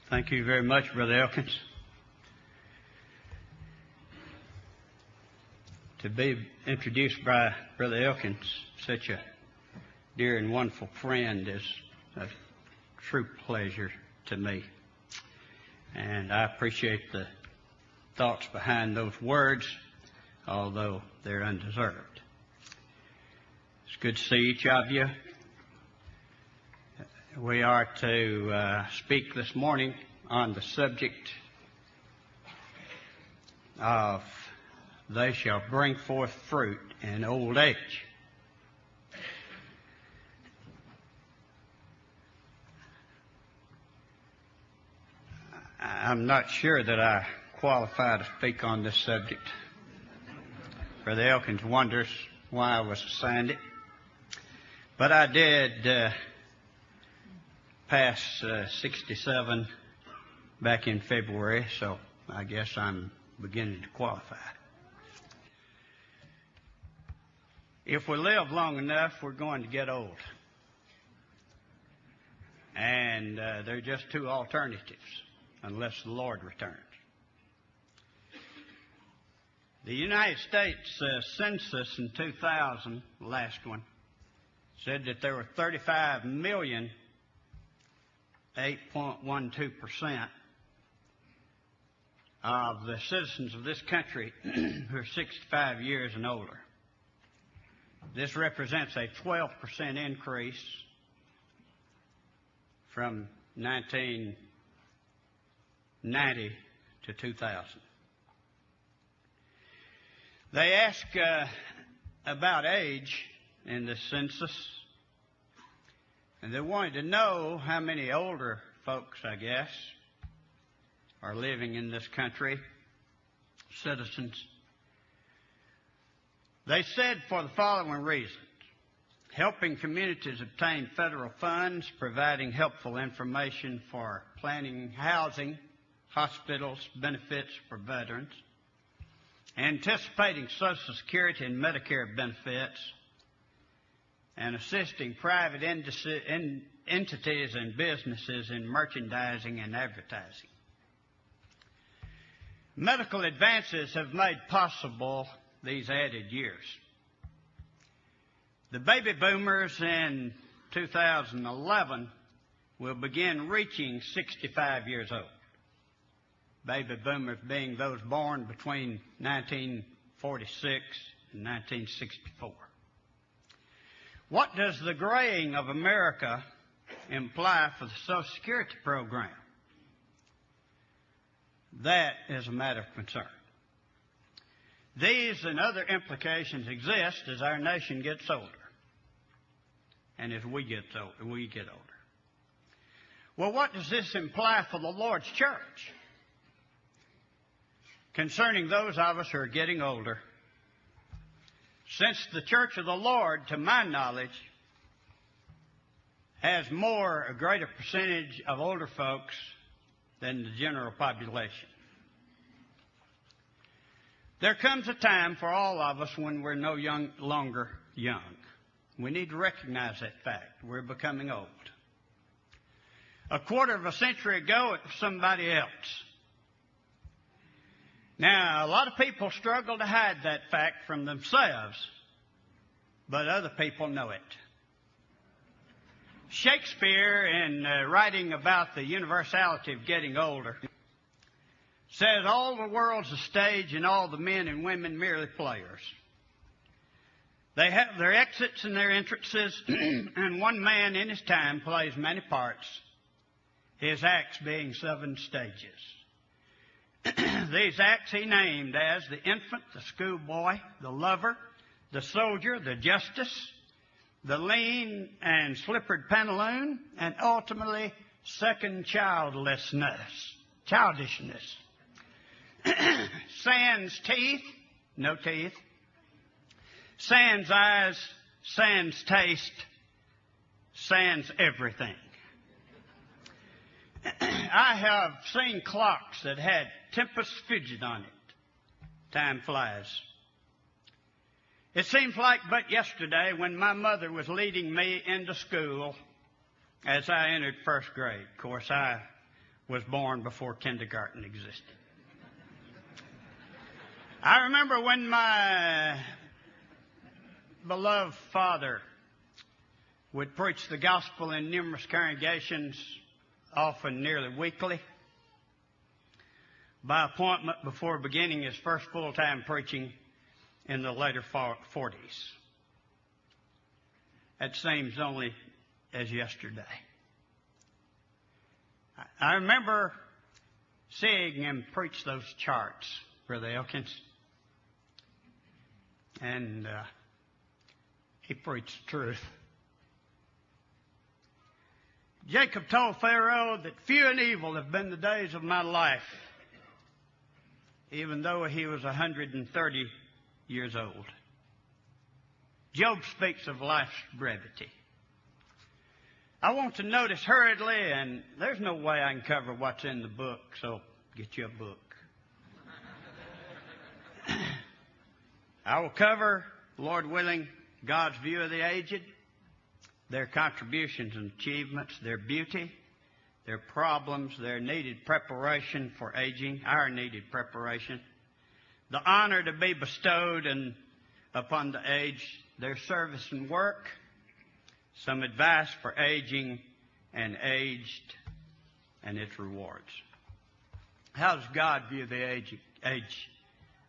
Thank you very much, Brother Elkins. To be introduced by Brother Elkins, such a dear and wonderful friend, is a true pleasure to me. And I appreciate the thoughts behind those words, although they're undeserved. It's good to see each of you. We are to speak this morning on the subject of they shall bring forth fruit in old age. I'm not sure that I qualify to speak on this subject. Brother Elkins wonders why I was assigned it. But I did pass 67 back in February, so I guess I'm beginning to qualify. If we live long enough, we're going to get old. And there are just two alternatives, unless the Lord returns. The United States Census in 2000, the last one, said that there were 35 million, 8.12% of the citizens of this country who are 65 years and older. This represents a 12% increase from 1990 to 2000. They ask about age in the census, and they wanted to know how many older folks, I guess, are living in this country, citizens. They said for the following reasons: helping communities obtain federal funds, providing helpful information for planning housing, hospitals, benefits for veterans, anticipating Social Security and Medicare benefits, and assisting private entities and businesses in merchandising and advertising. Medical advances have made possible these added years. The baby boomers in 2011 will begin reaching 65 years old. Baby boomers being those born between 1946 and 1964. What does the graying of America imply for the Social Security program? That is a matter of concern. These and other implications exist as our nation gets older and as we get older. Well, what does this imply for the Lord's church? Concerning those of us who are getting older, since the church of the Lord, to my knowledge, has a greater percentage of older folks than the general population. There comes a time for all of us when we're no longer young. We need to recognize that fact. We're becoming old. A quarter of a century ago, it was somebody else. Now, a lot of people struggle to hide that fact from themselves, but other people know it. Shakespeare, in writing about the universality of getting older, says all the world's a stage and all the men and women merely players. They have their exits and their entrances, and one man in his time plays many parts, his acts being 7 stages. These acts he named as the infant, the schoolboy, the lover, the soldier, the justice, the lean and slippered pantaloon, and ultimately second childishness. Sans teeth, no teeth. Sans eyes, sans taste, sans everything. I have seen clocks that had Tempest fidget on it. Time flies. It seems like but yesterday when my mother was leading me into school as I entered first grade. Of course, I was born before kindergarten existed. I remember when my beloved father would preach the gospel in numerous congregations, often nearly weekly, by appointment before beginning his first full-time preaching in the later 40s. That seems only as yesterday. I remember seeing him preach those charts, Brother Elkins, and he preached truth. Jacob told Pharaoh that few and evil have been the days of my life, even though he was 130 years old. Job speaks of life's brevity. I want to notice hurriedly, and there's no way I can cover what's in the book, so get you a book. I will cover, Lord willing, God's view of the aged, their contributions and achievements, their beauty, their problems, their needed preparation for aging, our needed preparation, the honor to be bestowed upon the aged, their service and work, some advice for aging and aged, and its rewards. How does God view the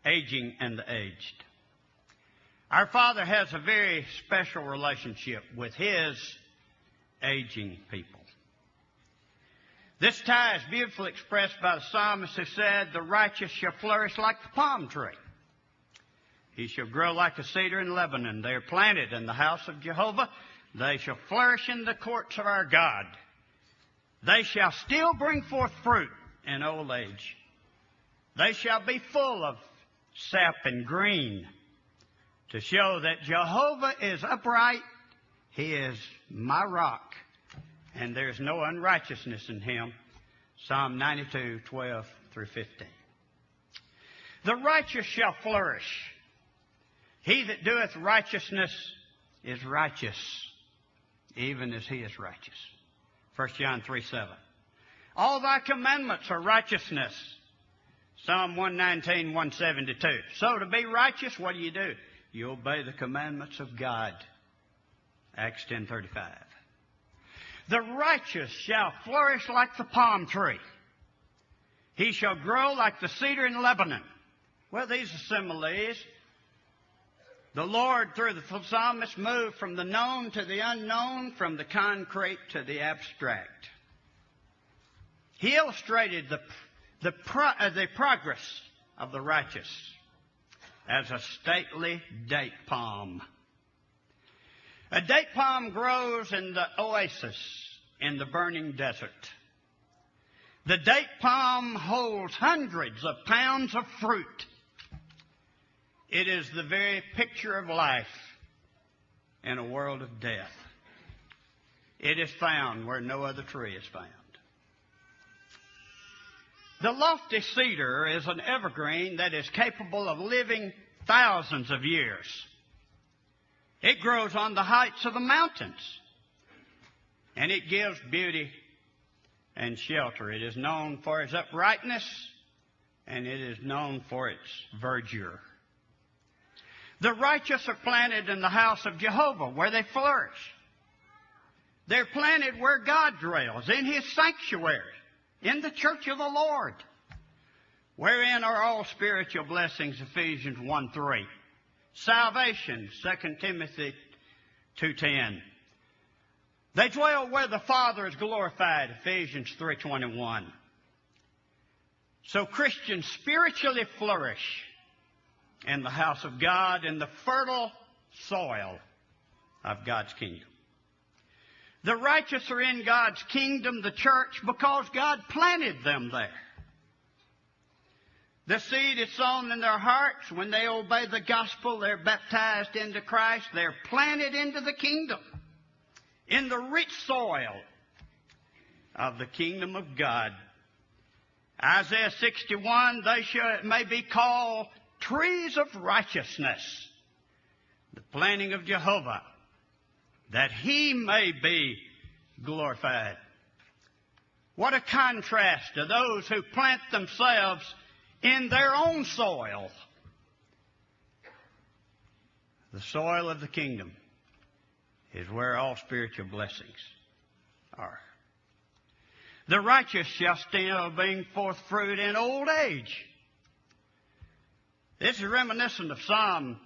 aging and the aged? Our Father has a very special relationship with His aging people. This tie is beautifully expressed by the psalmist who said, "The righteous shall flourish like the palm tree. He shall grow like a cedar in Lebanon. They are planted in the house of Jehovah. They shall flourish in the courts of our God. They shall still bring forth fruit in old age. They shall be full of sap and green, to show that Jehovah is upright. He is my rock, and there's no unrighteousness in him." Psalm 92, 12 through 15. The righteous shall flourish. He that doeth righteousness is righteous, even as he is righteous. 1 John 3:7. All thy commandments are righteousness. Psalm 119, 172. So to be righteous, what do? You obey the commandments of God. Acts 10:35. The righteous shall flourish like the palm tree. He shall grow like the cedar in Lebanon. Well, these are similes. The Lord, through the psalmist, moved from the known to the unknown, from the concrete to the abstract. He illustrated the progress of the righteous as a stately date palm. A date palm grows in the oasis in the burning desert. The date palm holds hundreds of pounds of fruit. It is the very picture of life in a world of death. It is found where no other tree is found. The lofty cedar is an evergreen that is capable of living thousands of years. It grows on the heights of the mountains, and it gives beauty and shelter. It is known for its uprightness, and it is known for its verdure. The righteous are planted in the house of Jehovah, where they flourish. They're planted where God dwells, in His sanctuary, in the church of the Lord, wherein are all spiritual blessings, Ephesians 1:3. Salvation, 2 Timothy 2:10. They dwell where the Father is glorified, Ephesians 3:21. So Christians spiritually flourish in the house of God, in the fertile soil of God's kingdom. The righteous are in God's kingdom, the church, because God planted them there. The seed is sown in their hearts. When they obey the gospel, they're baptized into Christ. They're planted into the kingdom, in the rich soil of the kingdom of God. Isaiah 61, they may be called trees of righteousness, the planting of Jehovah, that He may be glorified. What a contrast to those who plant themselves in their own soil. The soil of the kingdom is where all spiritual blessings are. The righteous shall still bring forth fruit in old age. This is reminiscent of Psalm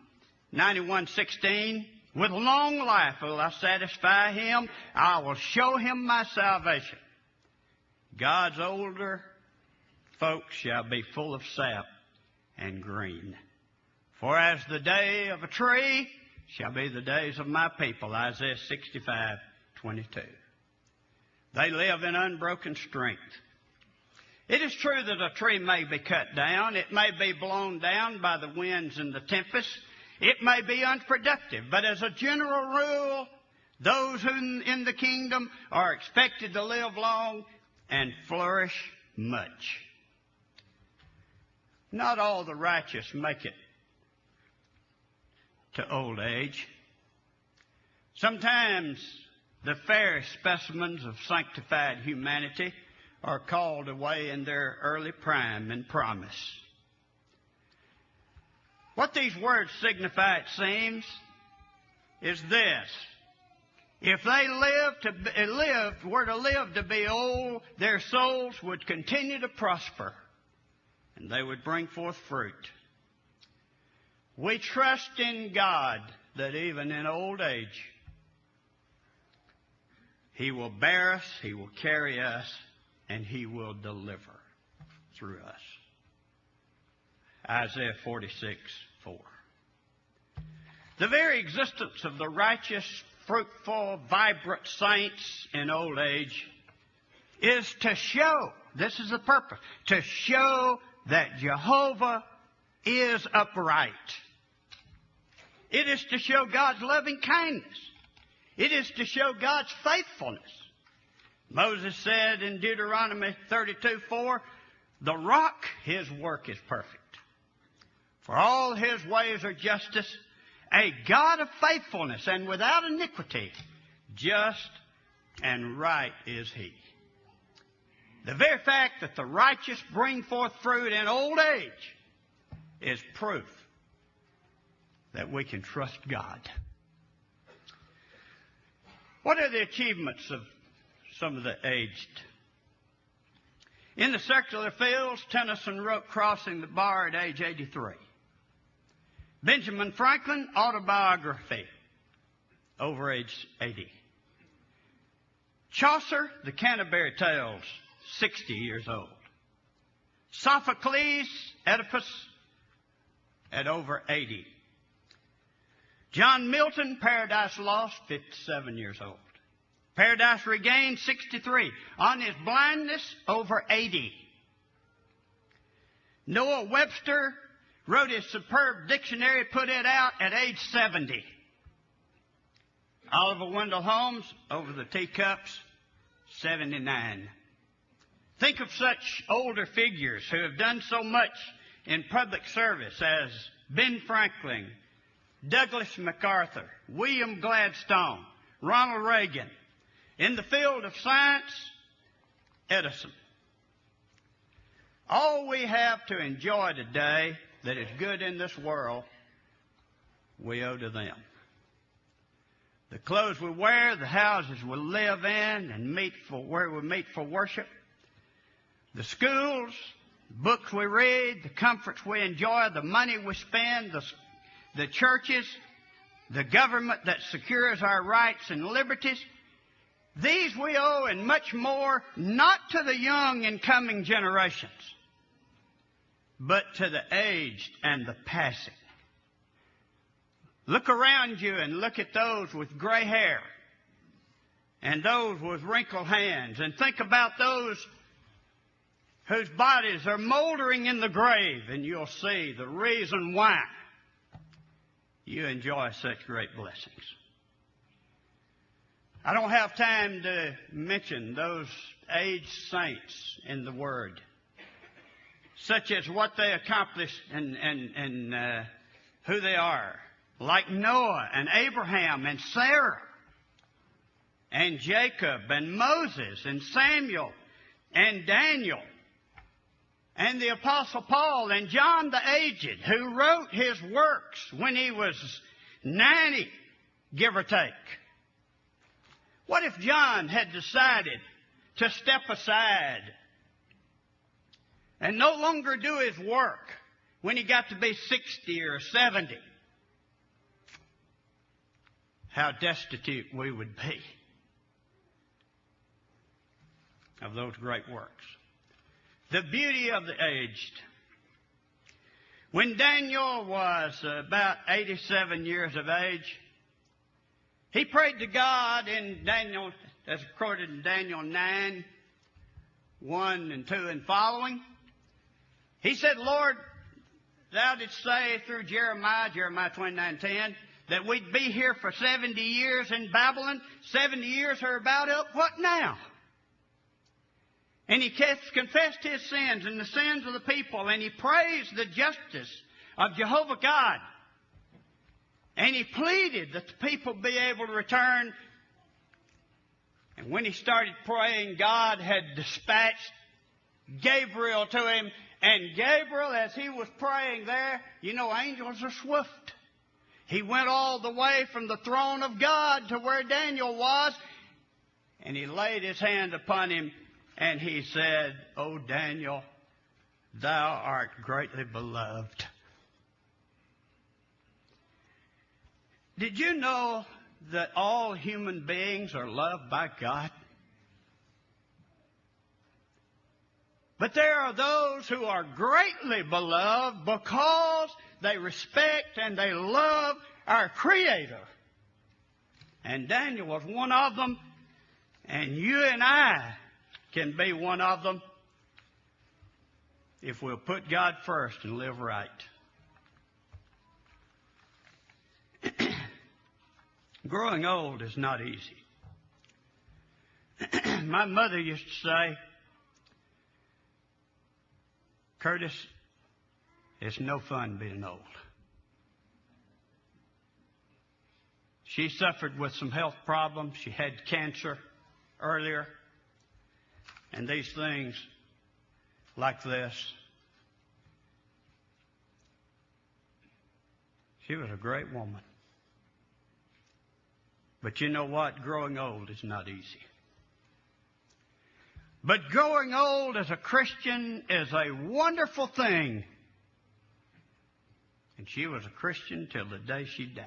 91:16. With long life will I satisfy him. I will show him my salvation. God's older folks shall be full of sap and green. For as the day of a tree shall be the days of my people. Isaiah 65:22. They live in unbroken strength. It is true that a tree may be cut down. It may be blown down by the winds and the tempests. It may be unproductive. But as a general rule, those who in the kingdom are expected to live long and flourish much. Not all the righteous make it to old age. Sometimes the fairest specimens of sanctified humanity are called away in their early prime and promise. What these words signify, it seems, is this. If they were to live to be old, their souls would continue to prosper, and they would bring forth fruit. We trust in God that even in old age, He will bear us, He will carry us, and He will deliver through us. Isaiah 46:4. The very existence of the righteous, fruitful, vibrant saints in old age is to show, this is the purpose, to show that Jehovah is upright. It is to show God's loving kindness. It is to show God's faithfulness. Moses said in Deuteronomy 32:4, the rock, His work is perfect. For all His ways are justice, a God of faithfulness and without iniquity, just and right is He. The very fact that the righteous bring forth fruit in old age is proof that we can trust God. What are the achievements of some of the aged? In the secular fields, Tennyson wrote Crossing the Bar at age 83. Benjamin Franklin, autobiography, over age 80. Chaucer, the Canterbury Tales, 60 years old. Sophocles, Oedipus, at over 80. John Milton, Paradise Lost, 57 years old. Paradise Regained, 63. On his blindness, over 80. Noah Webster wrote his superb dictionary, put it out at age 70. Oliver Wendell Holmes, over the teacups, 79. Think of such older figures who have done so much in public service as Ben Franklin, Douglas MacArthur, William Gladstone, Ronald Reagan. In the field of science, Edison. All we have to enjoy today that is good in this world, we owe to them. The clothes we wear, the houses we live in, and where we meet for worship, the schools, books we read, the comforts we enjoy, the money we spend, the churches, the government that secures our rights and liberties, these we owe and much more, not to the young and coming generations, but to the aged and the passing. Look around you and look at those with gray hair and those with wrinkled hands, and think about those whose bodies are moldering in the grave, and you'll see the reason why you enjoy such great blessings. I don't have time to mention those aged saints in the Word, such as what they accomplished and who they are, like Noah and Abraham and Sarah and Jacob and Moses and Samuel and Daniel and the Apostle Paul and John the Aged, who wrote his works when he was 90, give or take. What if John had decided to step aside and no longer do his work when he got to be 60 or 70? How destitute we would be of those great works. The beauty of the aged. When Daniel was about 87 years of age, he prayed to God in Daniel, as recorded in Daniel 9, 1 and 2 and following. He said, Lord, thou didst say through Jeremiah 29:10, that we'd be here for 70 years in Babylon. 70 years are about up. What now? And he confessed his sins and the sins of the people, and he praised the justice of Jehovah God. And he pleaded that the people be able to return. And when he started praying, God had dispatched Gabriel to him. And Gabriel, as he was praying there, you know, angels are swift. He went all the way from the throne of God to where Daniel was, and he laid his hand upon him, and he said, O Daniel, thou art greatly beloved. Did you know that all human beings are loved by God? But there are those who are greatly beloved because they respect and they love our Creator. And Daniel was one of them, and you and I can be one of them if we'll put God first and live right. Growing old is not easy. My mother used to say, Curtis, it's no fun being old. She suffered with some health problems. She had cancer earlier. And these things like this. She was a great woman. But you know what? Growing old is not easy. But growing old as a Christian is a wonderful thing. And she was a Christian till the day she died.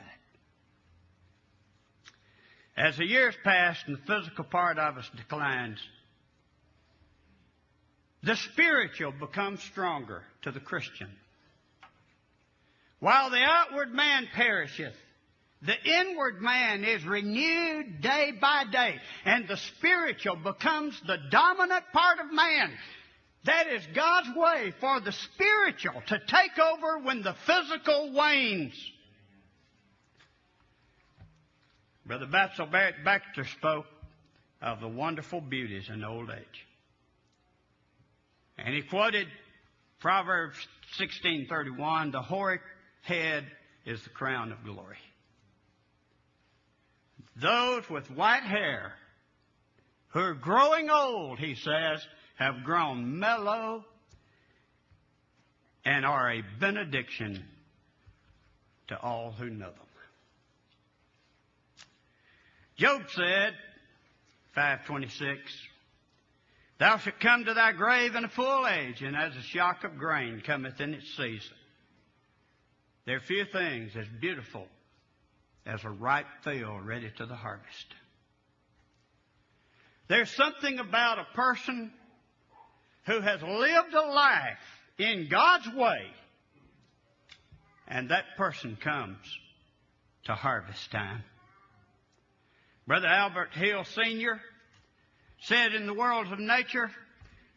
As the years passed and the physical part of us declines, the spiritual becomes stronger to the Christian. While the outward man perisheth, the inward man is renewed day by day, and the spiritual becomes the dominant part of man. That is God's way for the spiritual to take over when the physical wanes. Brother Baxter spoke of the wonderful beauties in old age. And he quoted Proverbs 16:31, the hoary head is the crown of glory. Those with white hair who are growing old, he says, have grown mellow and are a benediction to all who know them. Job said, 5:26, thou shalt come to thy grave in a full age, and as a shock of grain cometh in its season. There are few things as beautiful as a ripe field ready to the harvest. There's something about a person who has lived a life in God's way, and that person comes to harvest time. Brother Albert Hill Sr. said in the worlds of nature,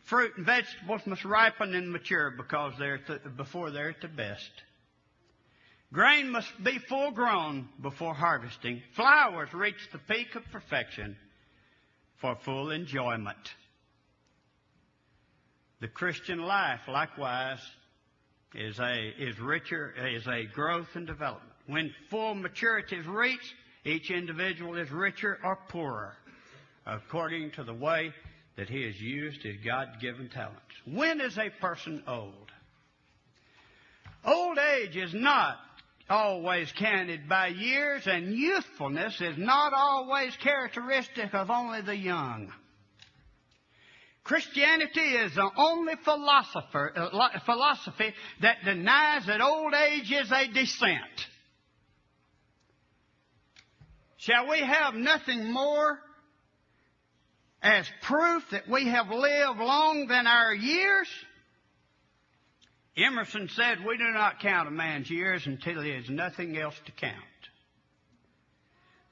fruit and vegetables must ripen and mature before they're at the best. Grain must be full grown before harvesting. Flowers reach the peak of perfection for full enjoyment. The Christian life, likewise, is a growth and development. When full maturity is reached, each individual is richer or poorer, according to the way that he has used his God-given talents. When is a person old? Old age is not always counted by years, and youthfulness is not always characteristic of only the young. Christianity is the only philosophy that denies that old age is a descent. Shall we have nothing more as proof that we have lived long than our years? Emerson said, "We do not count a man's years until he has nothing else to count."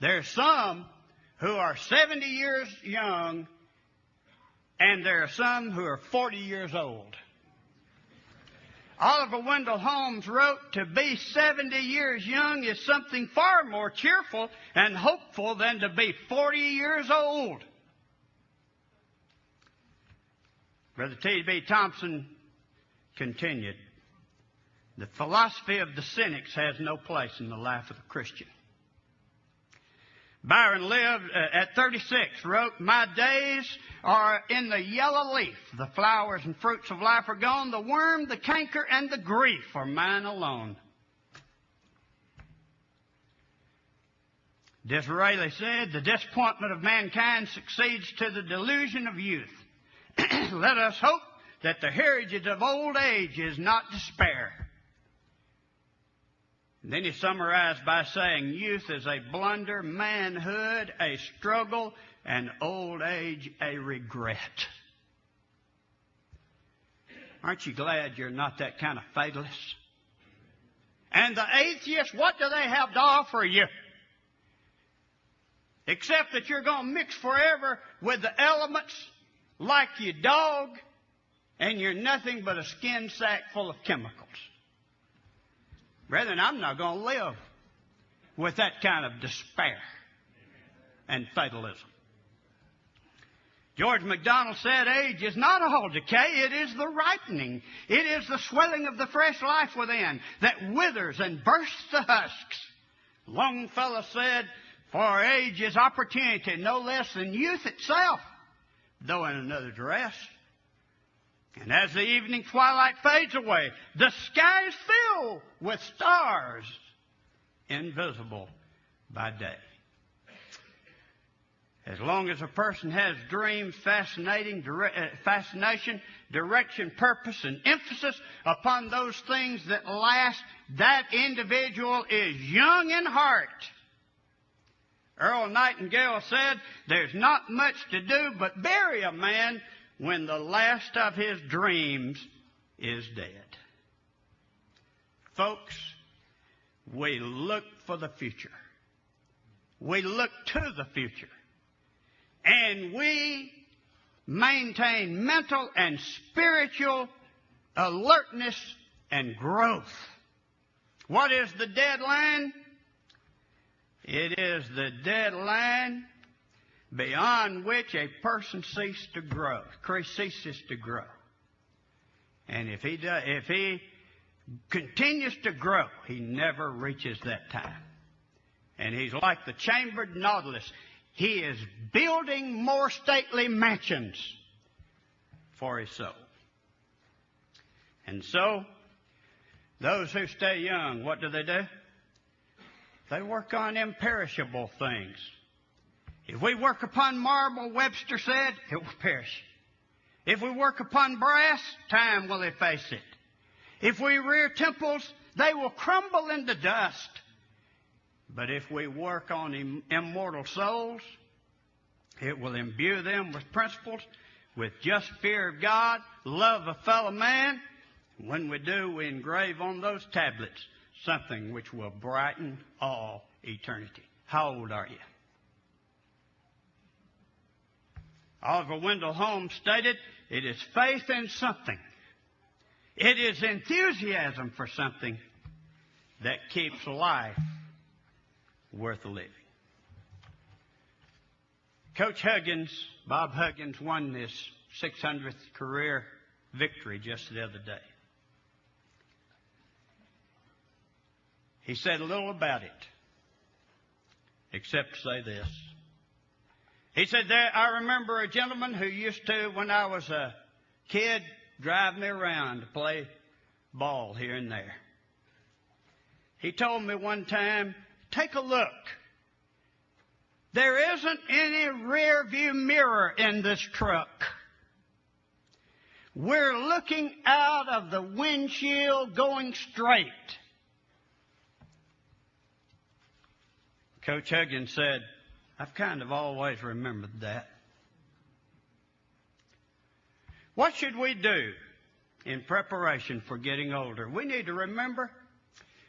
There are some who are 70 years young, and there are some who are 40 years old. Oliver Wendell Holmes wrote, "To be 70 years young is something far more cheerful and hopeful than to be 40 years old." Brother T.B. Thompson continued, "The philosophy of the cynics has no place in the life of the Christian." Byron lived at 36, wrote, "My days are in the yellow leaf. The flowers and fruits of life are gone. The worm, the canker, and the grief are mine alone." Disraeli said, "The disappointment of mankind succeeds to the delusion of youth. Let us hope that the heritage of old age is not despair." And then he summarized by saying, "Youth is a blunder, manhood a struggle, and old age a regret." Aren't you glad you're not that kind of fatalist? And the atheists, what do they have to offer you? Except that you're going to mix forever with the elements like your dog, and you're nothing but a skin sack full of chemicals. Brethren, I'm not going to live with that kind of despair and fatalism. George MacDonald said, "Age is not all decay, it is the ripening. It is the swelling of the fresh life within that withers and bursts the husks." Longfellow said, "For age is opportunity no less than youth itself, though in another dress. And as the evening twilight fades away, the sky is filled with stars, invisible by day." As long as a person has dreams, fascination, direction, purpose, and emphasis upon those things that last, that individual is young in heart. Earl Nightingale said, "There's not much to do but bury a man when the last of his dreams is dead." Folks, we look for the future. We look to the future. And we maintain mental and spiritual alertness and growth. What is the deadline? It is the deadline beyond which a person ceases to grow. And if he continues to grow, he never reaches that time. And he's like the chambered nautilus. He is building more stately mansions for his soul. And so, those who stay young, what do? They work on imperishable things. If we work upon marble, Webster said, it will perish. If we work upon brass, time will efface it. If we rear temples, they will crumble into dust. But if we work on immortal souls, it will imbue them with principles, with just fear of God, love of fellow man. When we do, we engrave on those tablets something which will brighten all eternity. How old are you? Oliver Wendell Holmes stated, "It is faith in something. It is enthusiasm for something that keeps life worth living." Coach Huggins, Bob Huggins, won his 600th career victory just the other day. He said a little about it, except to say this: He said, I remember a gentleman who used to, when I was a kid, drive me around to play ball here and there. He told me one time, take a look. There isn't any rear view mirror in this truck. We're looking out of the windshield going straight. Coach Huggins said, I've kind of always remembered that. What should we do in preparation for getting older? We need to remember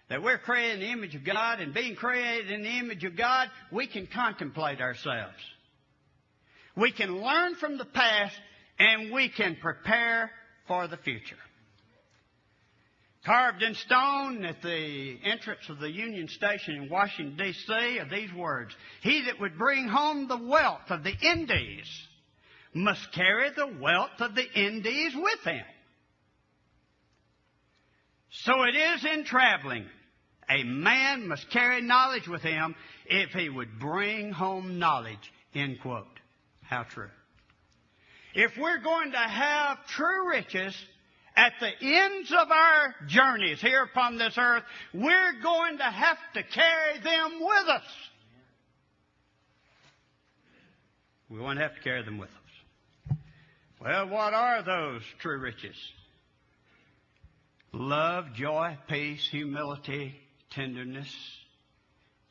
that we're created in the image of God, and being created in the image of God, we can contemplate ourselves. We can learn from the past, and we can prepare for the future. Carved in stone at the entrance of the Union Station in Washington, D.C. are these words: He that would bring home the wealth of the Indies must carry the wealth of the Indies with him. So it is in traveling. A man must carry knowledge with him if he would bring home knowledge, end quote. How true. If we're going to have true riches at the ends of our journeys here upon this earth, we're going to have to carry them with us. We're going to have to carry them with us. Well, what are those true riches? Love, joy, peace, humility, tenderness,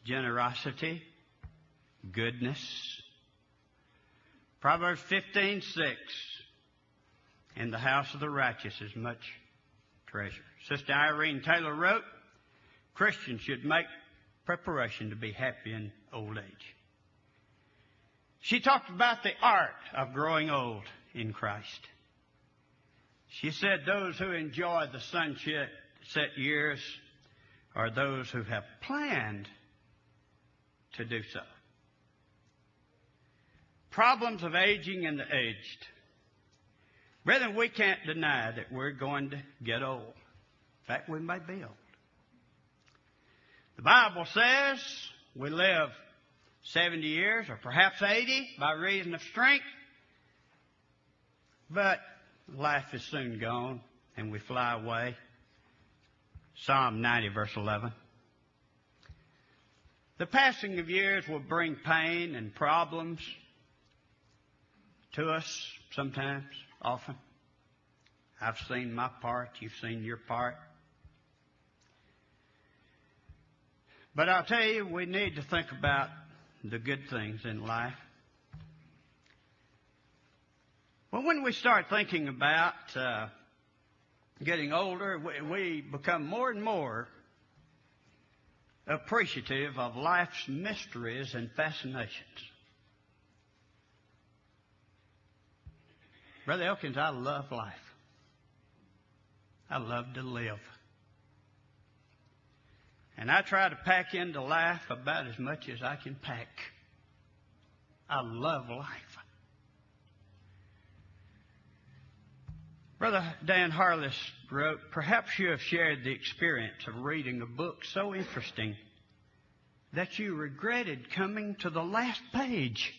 generosity, goodness. Proverbs 15:6. In the house of the righteous is much treasure. Sister Irene Taylor wrote, Christians should make preparation to be happy in old age. She talked about the art of growing old in Christ. She said those who enjoy the sunset years are those who have planned to do so. Problems of aging and the aged. Brethren, we can't deny that we're going to get old. In fact, we may be old. The Bible says we live 70 years or perhaps 80 by reason of strength. But life is soon gone and we fly away. Psalm 90, verse 11. The passing of years will bring pain and problems to us sometimes, often. I've seen my part. You've seen your part. But I'll tell you, we need to think about the good things in life. Well, when we start thinking about getting older, we become more and more appreciative of life's mysteries and fascinations. Brother Elkins, I love life. I love to live. And I try to pack into life about as much as I can pack. I love life. Brother Dan Harless wrote, perhaps you have shared the experience of reading a book so interesting that you regretted coming to the last page.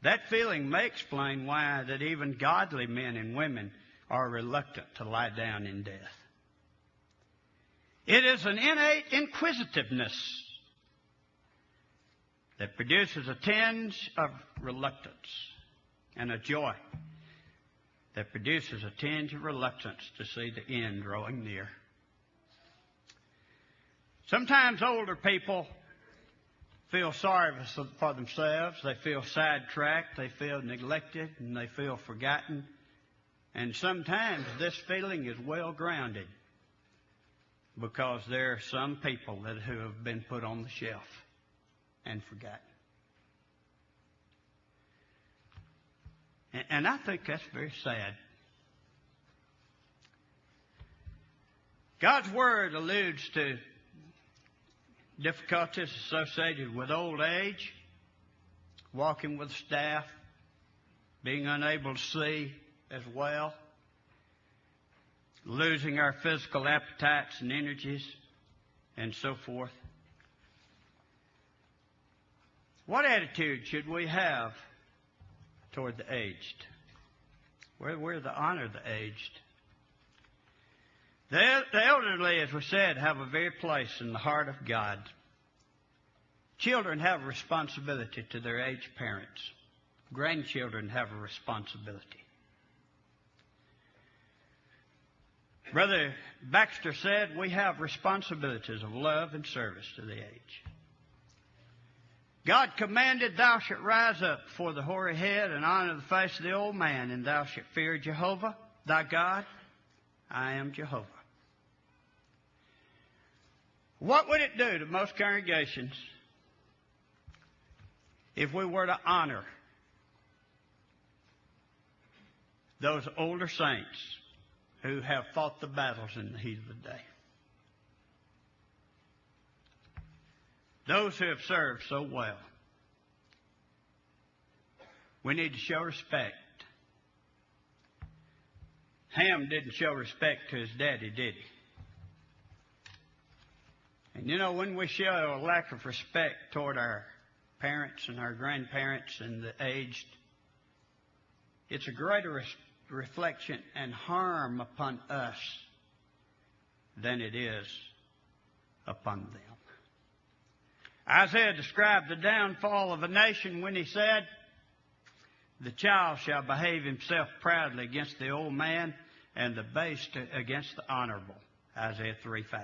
That feeling may explain why that even godly men and women are reluctant to lie down in death. It is an innate inquisitiveness that produces a tinge of reluctance, and a joy that produces a tinge of reluctance to see the end drawing near. Sometimes older people feel sorry for themselves. They feel sidetracked. They feel neglected, and they feel forgotten. And sometimes this feeling is well grounded because there are some people who have been put on the shelf and forgotten. And I think that's very sad. God's Word alludes to difficulties associated with old age, walking with staff, being unable to see as well, losing our physical appetites and energies, and so forth. What attitude should we have toward the aged? We're to honor the aged. The elderly, as we said, have a very place in the heart of God. Children have a responsibility to their aged parents. Grandchildren have a responsibility. Brother Baxter said we have responsibilities of love and service to the aged. God commanded, thou shalt rise up before the hoary head and honor the face of the old man, and thou shalt fear Jehovah, thy God. I am Jehovah. What would it do to most congregations if we were to honor those older saints who have fought the battles in the heat of the day? Those who have served so well. We need to show respect. Ham didn't show respect to his daddy, did he? And you know, when we show a lack of respect toward our parents and our grandparents and the aged, it's a greater reflection and harm upon us than it is upon them. Isaiah described the downfall of a nation when he said, the child shall behave himself proudly against the old man, and the base against the honorable. Isaiah 3:5.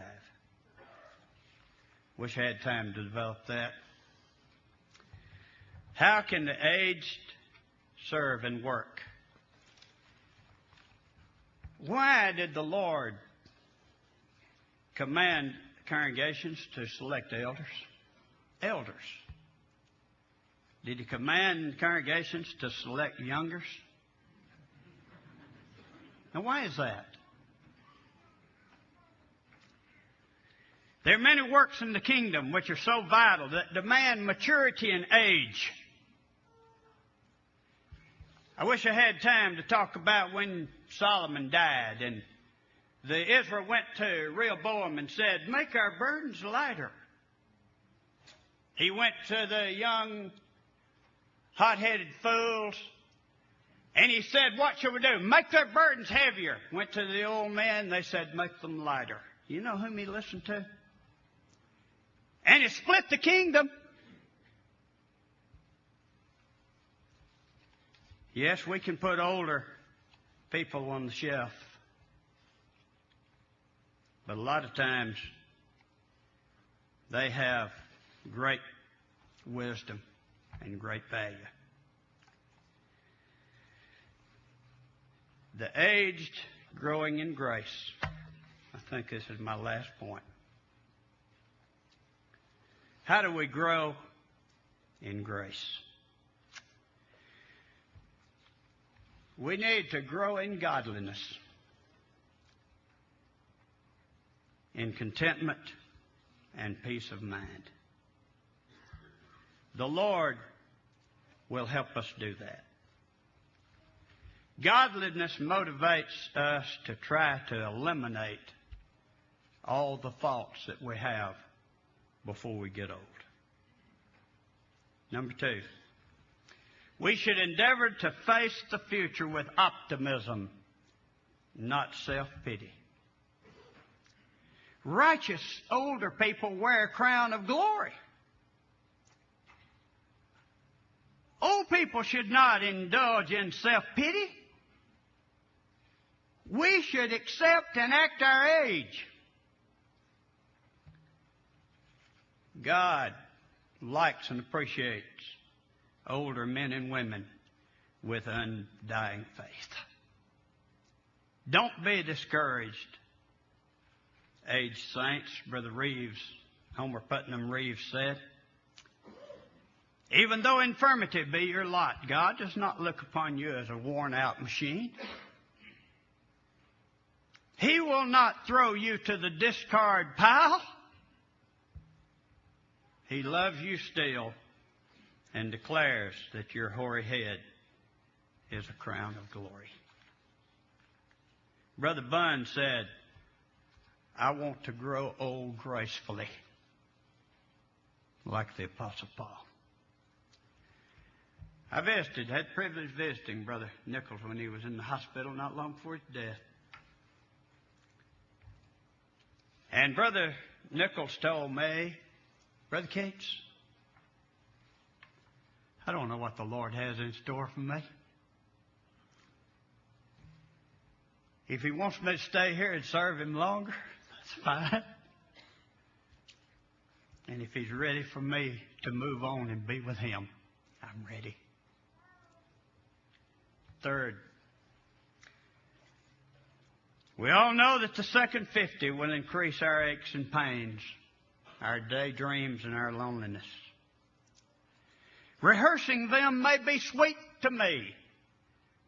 Wish I had time to develop that. How can the aged serve and work? Why did the Lord command congregations to select elders? Elders. Did he command congregations to select youngers? Now, why is that? There are many works in the kingdom which are so vital that demand maturity and age. I wish I had time to talk about when Solomon died and Israel went to Rehoboam and said, make our burdens lighter. He went to the young, hot-headed fools, and he said, what shall we do? Make their burdens heavier. Went to the old men, they said, make them lighter. You know whom he listened to? And it split the kingdom. Yes, we can put older people on the shelf. But a lot of times, they have great wisdom and great value. The aged growing in grace. I think this is my last point. How do we grow in grace? We need to grow in godliness, in contentment and peace of mind. The Lord will help us do that. Godliness motivates us to try to eliminate all the faults that we have before we get old. Number 2, we should endeavor to face the future with optimism, not self-pity. Righteous older people wear a crown of glory. Old people should not indulge in self-pity. We should accept and act our age. God likes and appreciates older men and women with undying faith. Don't be discouraged, aged saints. Brother Reeves, Homer Putnam Reeves said, even though infirmity be your lot, God does not look upon you as a worn-out machine. He will not throw you to the discard pile. He loves you still and declares that your hoary head is a crown of glory. Brother Bunn said, I want to grow old gracefully, like the Apostle Paul. I had the privilege of visiting Brother Nichols when he was in the hospital not long before his death. And Brother Nichols told me, Brother Cates, I don't know what the Lord has in store for me. If He wants me to stay here and serve Him longer, that's fine. And if He's ready for me to move on and be with Him, I'm ready. Third, we all know that the second 50 will increase our aches and pains, our daydreams and our loneliness. Rehearsing them may be sweet to me,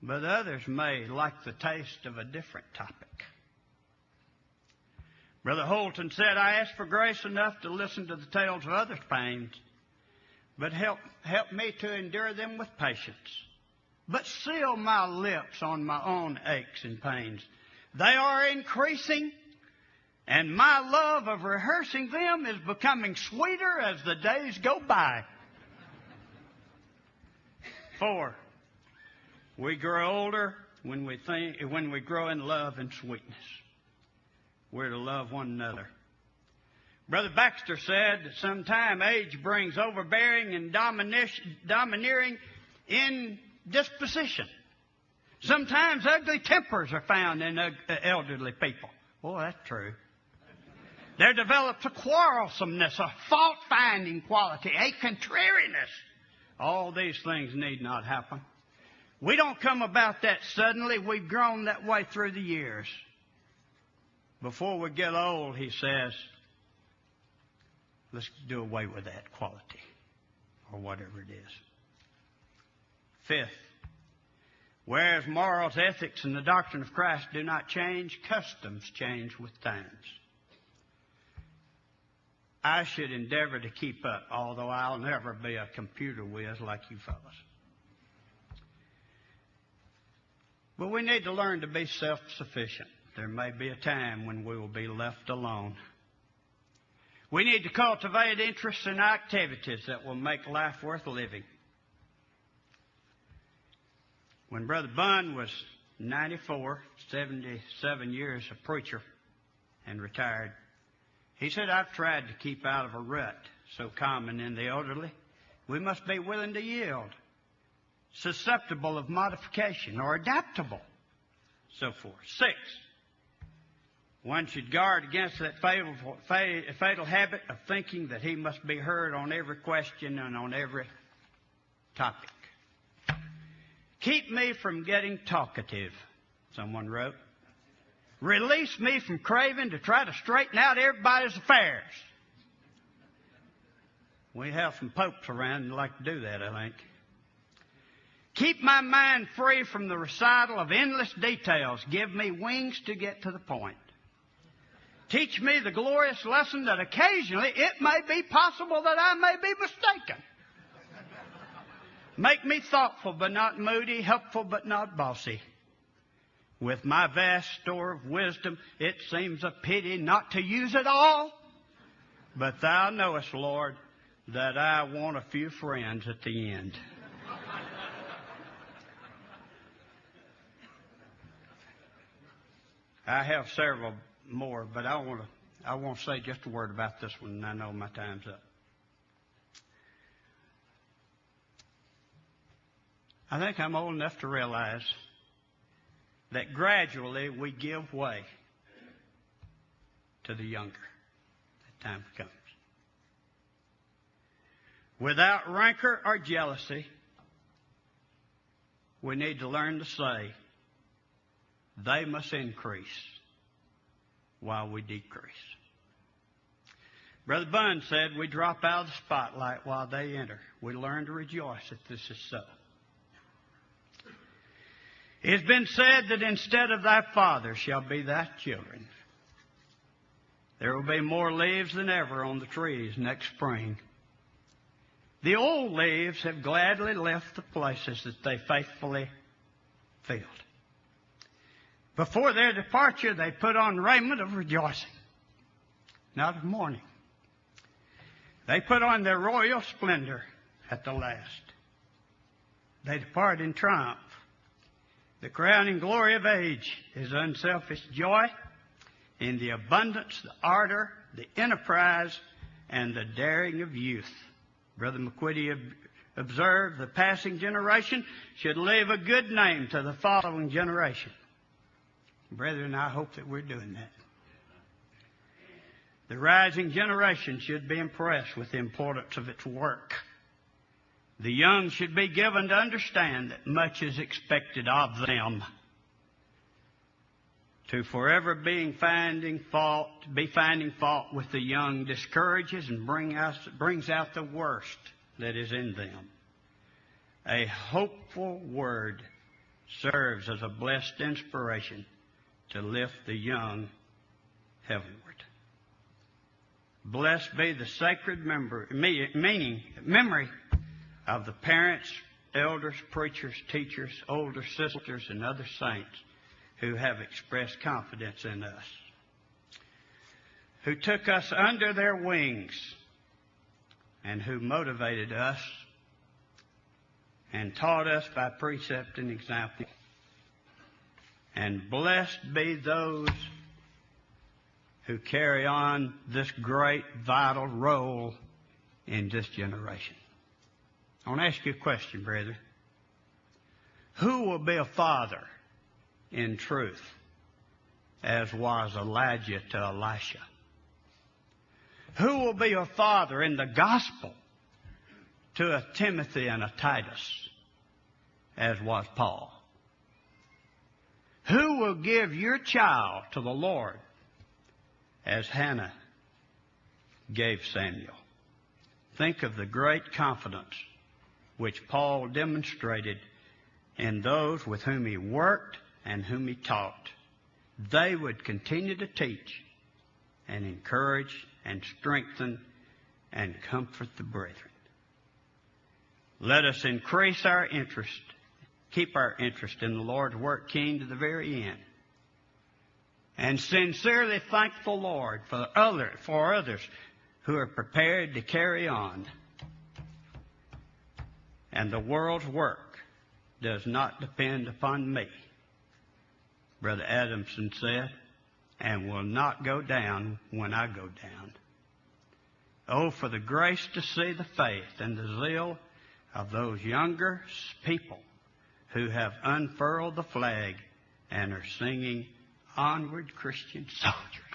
but others may like the taste of a different topic. Brother Holton said, I ask for grace enough to listen to the tales of others' pains, but help me to endure them with patience. But seal my lips on my own aches and pains. They are increasing, and my love of rehearsing them is becoming sweeter as the days go by. 4, we grow older when we grow in love and sweetness. We're to love one another. Brother Baxter said that sometime age brings overbearing and domineering indisposition. Sometimes ugly tempers are found in elderly people. Boy, that's true. There develops a quarrelsomeness, a fault-finding quality, a contrariness. All these things need not happen. We don't come about that suddenly. We've grown that way through the years. Before we get old, he says, let's do away with that quality, or whatever it is. 5th, whereas morals, ethics, and the doctrine of Christ do not change, customs change with times. I should endeavor to keep up, although I'll never be a computer whiz like you fellas. But we need to learn to be self-sufficient. There may be a time when we will be left alone. We need to cultivate interests and activities that will make life worth living. When Brother Bunn was 94, 77 years a preacher, and retired, he said, I've tried to keep out of a rut so common in the elderly. We must be willing to yield, susceptible of modification, or adaptable, so forth. 6, one should guard against that fatal habit of thinking that he must be heard on every question and on every topic. Keep me from getting talkative, someone wrote. Release me from craving to try to straighten out everybody's affairs. We have some popes around who like to do that, I think. Keep my mind free from the recital of endless details. Give me wings to get to the point. Teach me the glorious lesson that occasionally it may be possible that I may be mistaken. Make me thoughtful but not moody, helpful but not bossy. With my vast store of wisdom, it seems a pity not to use it all. But thou knowest, Lord, that I want a few friends at the end. I have several more, but I want to say just a word about this one, and I know my time's up. I think I'm old enough to realize that gradually we give way to the younger as time comes. Without rancor or jealousy, we need to learn to say, they must increase while we decrease. Brother Bunn said, we drop out of the spotlight while they enter. We learn to rejoice that this is so. It has been said that instead of thy father shall be thy children. There will be more leaves than ever on the trees next spring. The old leaves have gladly left the places that they faithfully filled. Before their departure, they put on raiment of rejoicing, not of mourning. They put on their royal splendor at the last. they depart in triumph. The crowning glory of age is unselfish joy in the abundance, the ardor, the enterprise, and the daring of youth. Brother McQuitty observed, the passing generation should leave a good name to the following generation. Brethren, I hope that we're doing that. The rising generation should be impressed with the importance of its work. The young should be given to understand that much is expected of them. To forever be finding fault with the young discourages and brings out the worst that is in them. A hopeful word serves as a blessed inspiration to lift the young heavenward. Blessed be the sacred memory of the parents, elders, preachers, teachers, older sisters, and other saints who have expressed confidence in us, who took us under their wings, and who motivated us and taught us by precept and example. And blessed be those who carry on this great vital role in this generation. I want to ask you a question, brethren. Who will be a father in truth, as was Elijah to Elisha? Who will be a father in the gospel to a Timothy and a Titus, as was Paul? Who will give your child to the Lord, as Hannah gave Samuel? Think of the great confidence which Paul demonstrated in those with whom he worked and whom he taught. They would continue to teach and encourage and strengthen and comfort the brethren. Let us increase our interest, keep our interest in the Lord's work keen to the very end, and sincerely thank the Lord for others who are prepared to carry on. And the world's work does not depend upon me, Brother Adamson said, and will not go down when I go down. Oh, for the grace to see the faith and the zeal of those younger people who have unfurled the flag and are singing, "Onward, Christian soldiers."